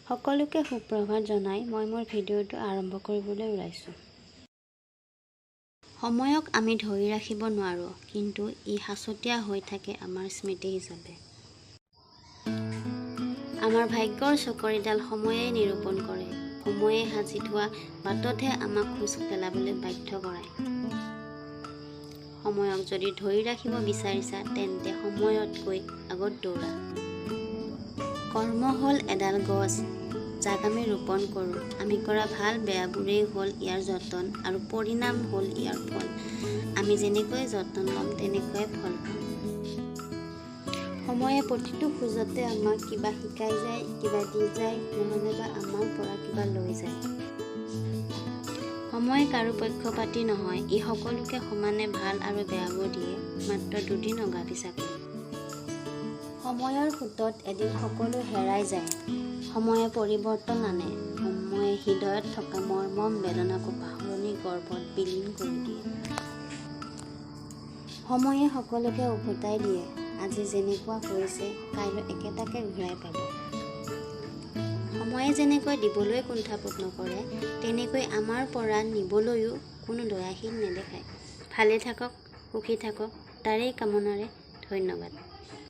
সকলোকে সুপ্ৰভাত জনাই মই মোৰ ভিডিঅ'টো আৰম্ভ কৰিবলৈ ওলাইছোঁ। সময়ক আমি ধৰি ৰাখিব নোৱাৰোঁ, কিন্তু ই সাঁচতীয়া হৈ থাকে আমাৰ স্মৃতি হিচাপে। আমাৰ ভাগ্যৰ চকৰিডাল সময়েই নিৰূপণ কৰে। সময়ে সাজি থোৱা বাটতহে আমাক খোজ পেলাবলৈ বাধ্য কৰায়। সময়ক যদি ধৰি ৰাখিব বিচাৰিছা, তেন্তে সময়তকৈ আগত দৌৰা। কৰ্ম হ'ল এডাল গছ, যাক আমি ৰোপণ কৰোঁ। আমি কৰা ভাল বেয়াবোৰেই হ'ল ইয়াৰ যতন, আৰু পৰিণাম হ'ল ইয়াৰ ফল। আমি যেনেকৈ যত্ন ল'ম, তেনেকৈয়ে ফল পাম। সময়ে প্ৰতিটো খোজতে আমাক কিবা শিকাই যায়, কিবা দি যায়, নহ'লে বা আমাৰ পৰা কিবা লৈ যায়। সময় কাৰো পক্ষপাতী নহয়, ই সকলোকে সমানে ভাল আৰু বেয়াবোৰ দিয়ে, মাত্ৰ দুদিন অগা-পিছা কৰি। সময়ৰ সোঁতত এদিন সকলো হেৰাই যায়। সময়ে পৰিৱৰ্তন আনে। সময়ে হৃদয়ত থকা মৰ্মম বেদনাকো পাহৰণি গৰ্ভত বিলীন কৰি দিয়ে। সময়ে সকলোকে উভতাই দিয়ে। আজি যেনেকুৱা হৈছে, কাইলৈ একেটাকে ঘূৰাই পাব। সময়ে যেনেকৈ দিবলৈ কুণ্ঠাবোধ নকৰে, তেনেকৈ আমাৰ পৰা নিবলৈও কোনো দয়াশীল নেদেখায়। ভালে থাকক, সুখী থাকক, তাৰেই কামনাৰে ধন্যবাদ।